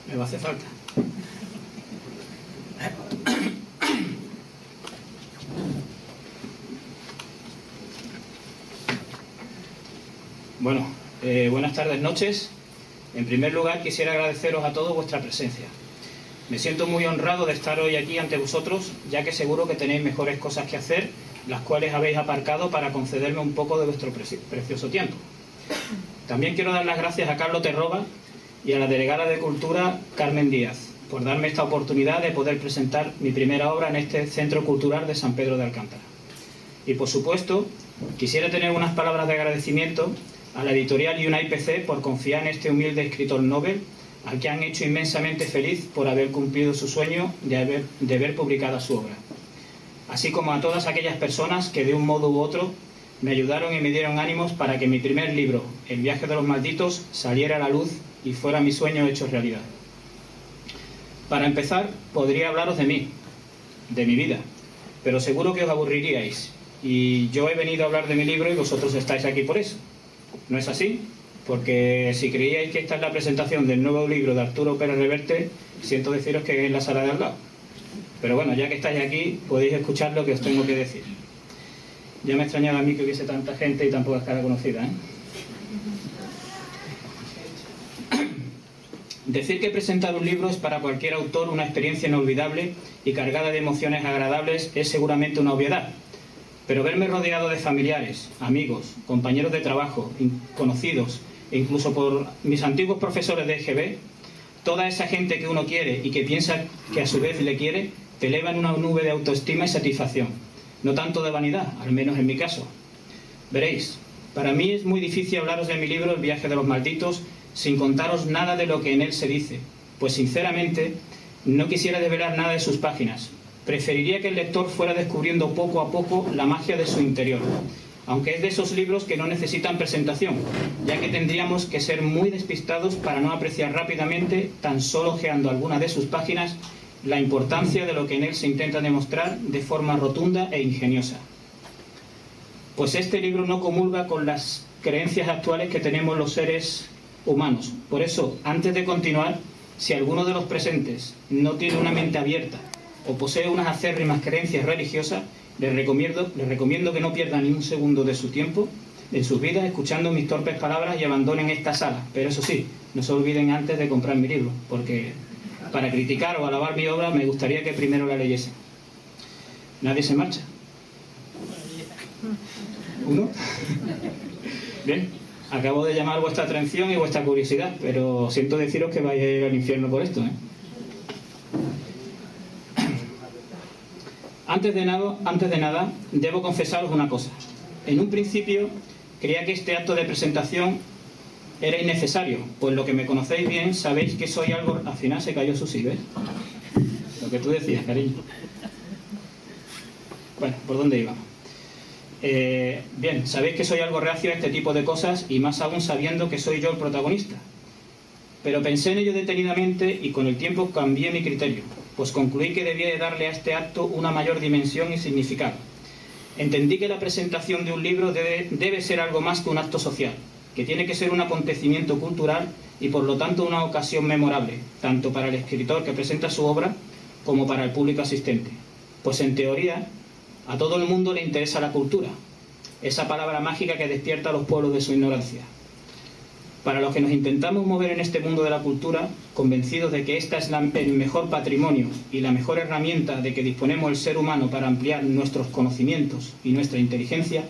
Me va a hacer falta. Bueno, buenas tardes, noches. En primer lugar, quisiera agradeceros a todos vuestra presencia. Me siento muy honrado de estar hoy aquí ante vosotros, ya que seguro que tenéis mejores cosas que hacer, las cuales habéis aparcado para concederme un poco de vuestro precioso tiempo. También quiero dar las gracias a Carlos Terroba y a la delegada de Cultura, Carmen Díaz, por darme esta oportunidad de poder presentar mi primera obra en este Centro Cultural de San Pedro de Alcántara. Y por supuesto, quisiera tener unas palabras de agradecimiento a la editorial UNIPC por confiar en este humilde escritor novel, al que han hecho inmensamente feliz por haber cumplido su sueño de ver publicada su obra. Así como a todas aquellas personas que de un modo u otro me ayudaron y me dieron ánimos para que mi primer libro, El viaje de los malditos, saliera a la luz y fuera mi sueño hecho realidad. Para empezar, podría hablaros de mí, de mi vida, pero seguro que os aburriríais, y yo he venido a hablar de mi libro y vosotros estáis aquí por eso. ¿No es así? Porque si creíais que esta es la presentación del nuevo libro de Arturo Pérez Reverte, siento deciros que es en la sala de al lado. Pero bueno, ya que estáis aquí, podéis escuchar lo que os tengo que decir. Ya me extrañaba a mí que hubiese tanta gente y tan poca cara conocida, ¿eh? Decir que presentar un libro es para cualquier autor una experiencia inolvidable y cargada de emociones agradables es seguramente una obviedad. Pero verme rodeado de familiares, amigos, compañeros de trabajo, conocidos e incluso por mis antiguos profesores de EGB, toda esa gente que uno quiere y que piensa que a su vez le quiere, te eleva en una nube de autoestima y satisfacción. No tanto de vanidad, al menos en mi caso. Veréis, para mí es muy difícil hablaros de mi libro El viaje de los malditos sin contaros nada de lo que en él se dice, pues sinceramente no quisiera desvelar nada de sus páginas. Preferiría que el lector fuera descubriendo poco a poco la magia de su interior, aunque es de esos libros que no necesitan presentación, ya que tendríamos que ser muy despistados para no apreciar rápidamente, tan solo ojeando alguna de sus páginas, la importancia de lo que en él se intenta demostrar de forma rotunda e ingeniosa. Pues este libro no comulga con las creencias actuales que tenemos los seres humanos. Por eso, antes de continuar, si alguno de los presentes no tiene una mente abierta o posee unas acérrimas creencias religiosas, les recomiendo que no pierdan ni un segundo de su tiempo, de sus vidas, escuchando mis torpes palabras y abandonen esta sala. Pero eso sí, no se olviden antes de comprar mi libro, porque para criticar o alabar mi obra me gustaría que primero la leyesen. ¿Nadie se marcha? ¿Uno? Bien, acabo de llamar vuestra atención y vuestra curiosidad, pero siento deciros que vais a ir al infierno por esto, ¿eh? Antes de nada, debo confesaros una cosa. En un principio, creía que este acto de presentación era innecesario, pues lo que me conocéis bien, sabéis que soy algo... Al final se cayó Susi, ¿ves? Lo que tú decías, cariño. Bueno, ¿por dónde íbamos? Bien, sabéis que soy algo reacio a este tipo de cosas y más aún sabiendo que soy yo el protagonista. Pero pensé en ello detenidamente y con el tiempo cambié mi criterio, pues concluí que debía de darle a este acto una mayor dimensión y significado. Entendí que la presentación de un libro debe ser algo más que un acto social, que tiene que ser un acontecimiento cultural y por lo tanto una ocasión memorable, tanto para el escritor que presenta su obra como para el público asistente. Pues en teoría, a todo el mundo le interesa la cultura, esa palabra mágica que despierta a los pueblos de su ignorancia. Para los que nos intentamos mover en este mundo de la cultura, convencidos de que esta es el mejor patrimonio y la mejor herramienta de que disponemos el ser humano para ampliar nuestros conocimientos y nuestra inteligencia,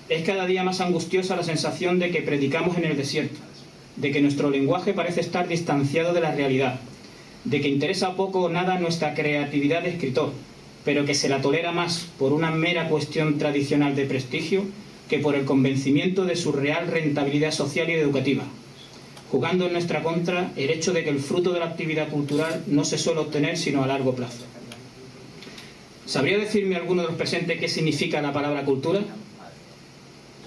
es cada día más angustiosa la sensación de que predicamos en el desierto, de que nuestro lenguaje parece estar distanciado de la realidad, de que interesa poco o nada nuestra creatividad de escritor, pero que se la tolera más por una mera cuestión tradicional de prestigio que por el convencimiento de su real rentabilidad social y educativa, jugando en nuestra contra el hecho de que el fruto de la actividad cultural no se suele obtener sino a largo plazo. ¿Sabría decirme alguno de los presentes qué significa la palabra cultura?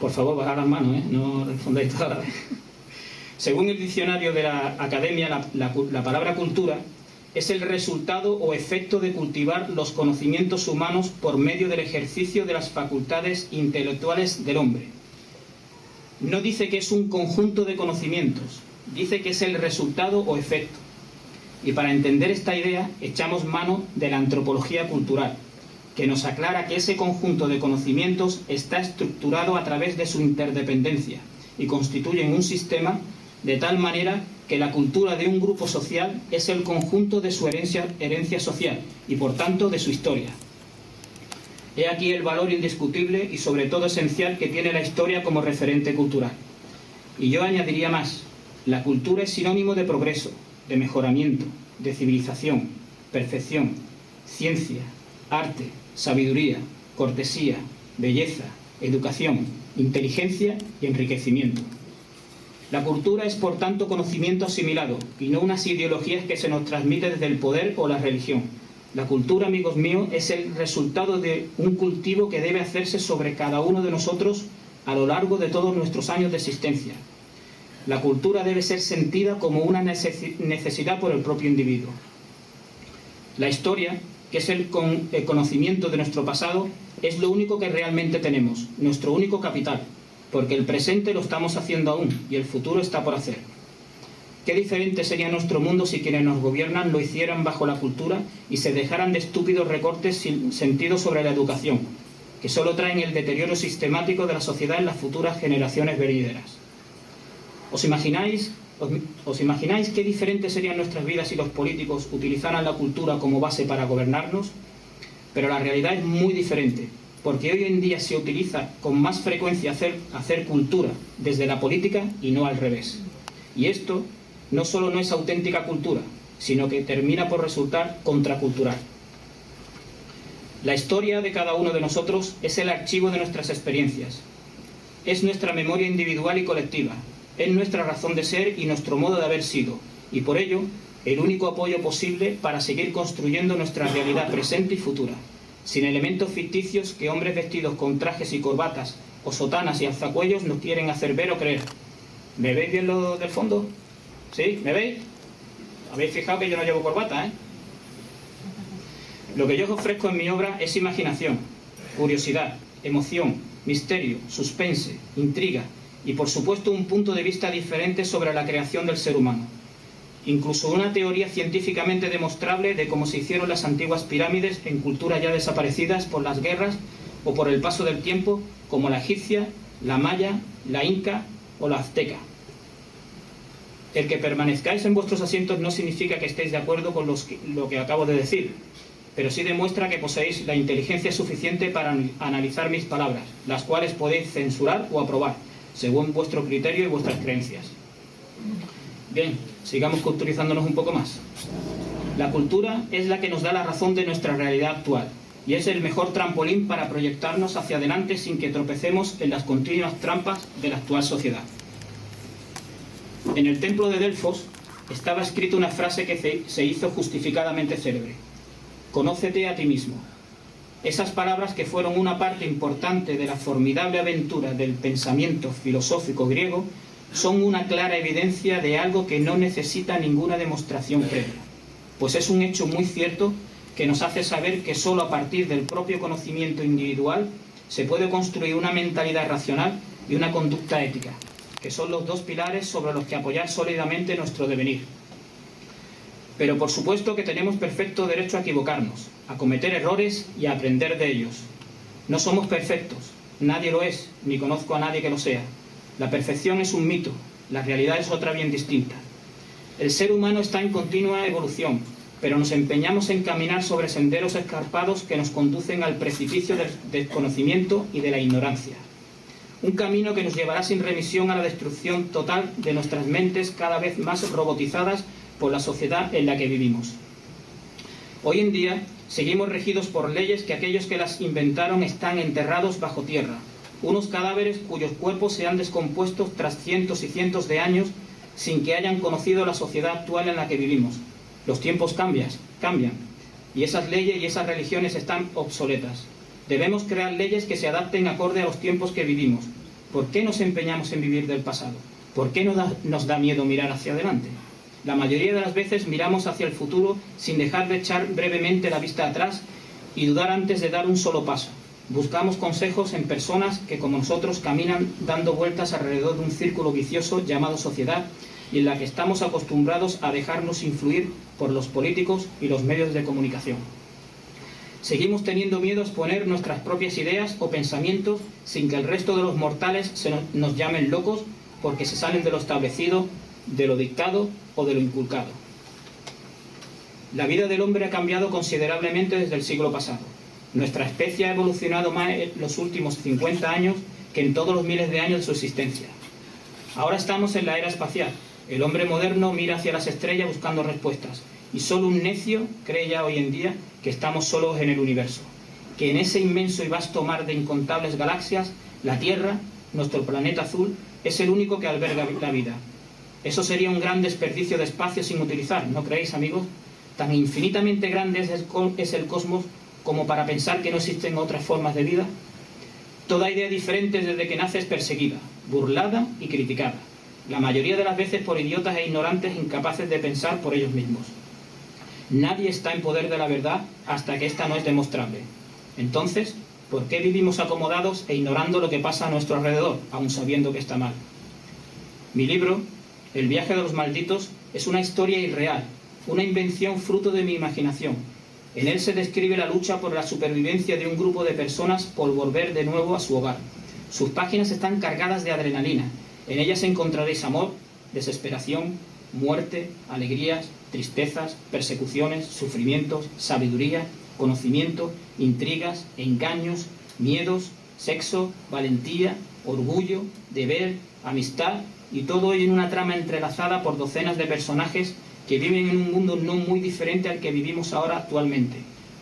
Por favor, bajad las manos, no respondáis toda la vez. Según el diccionario de la Academia, la palabra cultura es el resultado o efecto de cultivar los conocimientos humanos por medio del ejercicio de las facultades intelectuales del hombre. No dice que es un conjunto de conocimientos, dice que es el resultado o efecto. Y para entender esta idea echamos mano de la antropología cultural, que nos aclara que ese conjunto de conocimientos está estructurado a través de su interdependencia y constituyen un sistema de tal manera que la cultura de un grupo social es el conjunto de su herencia social y, por tanto, de su historia. He aquí el valor indiscutible y, sobre todo, esencial que tiene la historia como referente cultural. Y yo añadiría más: la cultura es sinónimo de progreso, de mejoramiento, de civilización, perfección, ciencia, arte, sabiduría, cortesía, belleza, educación, inteligencia y enriquecimiento. La cultura es, por tanto, conocimiento asimilado y no unas ideologías que se nos transmiten desde el poder o la religión. La cultura, amigos míos, es el resultado de un cultivo que debe hacerse sobre cada uno de nosotros a lo largo de todos nuestros años de existencia. La cultura debe ser sentida como una necesidad por el propio individuo. La historia, que es el conocimiento de nuestro pasado, es lo único que realmente tenemos, nuestro único capital, porque el presente lo estamos haciendo aún y el futuro está por hacer. Qué diferente sería nuestro mundo si quienes nos gobiernan lo hicieran bajo la cultura y se dejaran de estúpidos recortes sin sentido sobre la educación, que solo traen el deterioro sistemático de la sociedad en las futuras generaciones venideras. ¿Os imagináis qué diferentes serían nuestras vidas si los políticos utilizaran la cultura como base para gobernarnos? Pero la realidad es muy diferente, porque hoy en día se utiliza con más frecuencia hacer cultura desde la política y no al revés. Y esto no solo no es auténtica cultura, sino que termina por resultar contracultural. La historia de cada uno de nosotros es el archivo de nuestras experiencias. Es nuestra memoria individual y colectiva. Es nuestra razón de ser y nuestro modo de haber sido. Y por ello, el único apoyo posible para seguir construyendo nuestra realidad presente y futura, sin elementos ficticios que hombres vestidos con trajes y corbatas o sotanas y alzacuellos nos quieren hacer ver o creer. ¿Me veis bien lo del fondo? ¿Sí? ¿Me veis? Habéis fijado que yo no llevo corbata, ¿eh? Lo que yo os ofrezco en mi obra es imaginación, curiosidad, emoción, misterio, suspense, intriga y, por supuesto, un punto de vista diferente sobre la creación del ser humano. Incluso una teoría científicamente demostrable de cómo se hicieron las antiguas pirámides en culturas ya desaparecidas por las guerras o por el paso del tiempo, como la egipcia, la maya, la inca o la azteca. El que permanezcáis en vuestros asientos no significa que estéis de acuerdo con lo que acabo de decir, pero sí demuestra que poseéis la inteligencia suficiente para analizar mis palabras, las cuales podéis censurar o aprobar, según vuestro criterio y vuestras creencias. Bien, sigamos culturizándonos un poco más. La cultura es la que nos da la razón de nuestra realidad actual y es el mejor trampolín para proyectarnos hacia adelante sin que tropecemos en las continuas trampas de la actual sociedad. En el templo de Delfos estaba escrita una frase que se hizo justificadamente célebre: «Conócete a ti mismo». Esas palabras, que fueron una parte importante de la formidable aventura del pensamiento filosófico griego, son una clara evidencia de algo que no necesita ninguna demostración previa, pues es un hecho muy cierto que nos hace saber que solo a partir del propio conocimiento individual se puede construir una mentalidad racional y una conducta ética, que son los dos pilares sobre los que apoyar sólidamente nuestro devenir. Pero por supuesto que tenemos perfecto derecho a equivocarnos, a cometer errores y a aprender de ellos. No somos perfectos, nadie lo es, ni conozco a nadie que lo sea. La perfección es un mito, la realidad es otra bien distinta. El ser humano está en continua evolución, pero nos empeñamos en caminar sobre senderos escarpados que nos conducen al precipicio del desconocimiento y de la ignorancia. Un camino que nos llevará sin remisión a la destrucción total de nuestras mentes, cada vez más robotizadas por la sociedad en la que vivimos. Hoy en día seguimos regidos por leyes que aquellos que las inventaron están enterrados bajo tierra, unos cadáveres cuyos cuerpos se han descompuesto tras cientos y cientos de años sin que hayan conocido la sociedad actual en la que vivimos. Los tiempos cambian, y esas leyes y esas religiones están obsoletas. Debemos crear leyes que se adapten acorde a los tiempos que vivimos. ¿Por qué nos empeñamos en vivir del pasado? ¿Por qué nos da miedo mirar hacia adelante? La mayoría de las veces miramos hacia el futuro sin dejar de echar brevemente la vista atrás y dudar antes de dar un solo paso. Buscamos consejos en personas que, como nosotros, caminan dando vueltas alrededor de un círculo vicioso llamado sociedad y en la que estamos acostumbrados a dejarnos influir por los políticos y los medios de comunicación. Seguimos teniendo miedo a exponer nuestras propias ideas o pensamientos sin que el resto de los mortales nos llamen locos porque se salen de lo establecido, de lo dictado o de lo inculcado. La vida del hombre ha cambiado considerablemente desde el siglo pasado. Nuestra especie ha evolucionado más en los últimos 50 años que en todos los miles de años de su existencia. Ahora estamos en la era espacial. El hombre moderno mira hacia las estrellas buscando respuestas. Y solo un necio cree ya hoy en día que estamos solos en el universo. Que en ese inmenso y vasto mar de incontables galaxias, la Tierra, nuestro planeta azul, es el único que alberga la vida. Eso sería un gran desperdicio de espacio sin utilizar, ¿no creéis, amigos? Tan infinitamente grande es el cosmos como para pensar que no existen otras formas de vida. Toda idea diferente desde que nace es perseguida, burlada y criticada, la mayoría de las veces por idiotas e ignorantes incapaces de pensar por ellos mismos. Nadie está en poder de la verdad hasta que ésta no es demostrable. Entonces, ¿por qué vivimos acomodados e ignorando lo que pasa a nuestro alrededor, aun sabiendo que está mal? Mi libro, El viaje de los malditos, es una historia irreal, una invención fruto de mi imaginación. En él se describe la lucha por la supervivencia de un grupo de personas por volver de nuevo a su hogar. Sus páginas están cargadas de adrenalina. En ellas encontraréis amor, desesperación, muerte, alegrías, tristezas, persecuciones, sufrimientos, sabiduría, conocimiento, intrigas, engaños, miedos, sexo, valentía, orgullo, deber, amistad, y todo ello en una trama entrelazada por docenas de personajes que viven en un mundo no muy diferente al que vivimos ahora actualmente,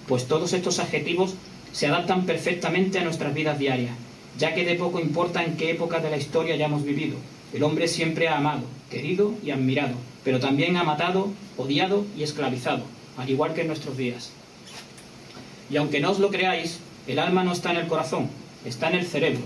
pues todos estos adjetivos se adaptan perfectamente a nuestras vidas diarias, ya que de poco importa en qué época de la historia hayamos vivido. El hombre siempre ha amado, querido y admirado, pero también ha matado, odiado y esclavizado, al igual que en nuestros días. Y aunque no os lo creáis, el alma no está en el corazón, está en el cerebro,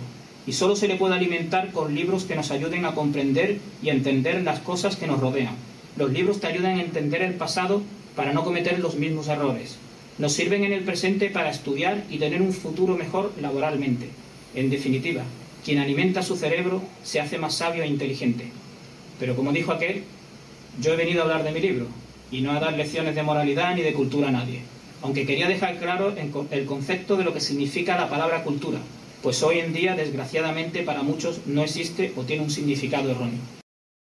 y solo se le puede alimentar con libros que nos ayuden a comprender y a entender las cosas que nos rodean. Los libros te ayudan a entender el pasado para no cometer los mismos errores. Nos sirven en el presente para estudiar y tener un futuro mejor laboralmente. En definitiva, quien alimenta su cerebro se hace más sabio e inteligente. Pero como dijo aquel, yo he venido a hablar de mi libro y no a dar lecciones de moralidad ni de cultura a nadie. Aunque quería dejar claro el concepto de lo que significa la palabra cultura, pues hoy en día, desgraciadamente, para muchos no existe o tiene un significado erróneo.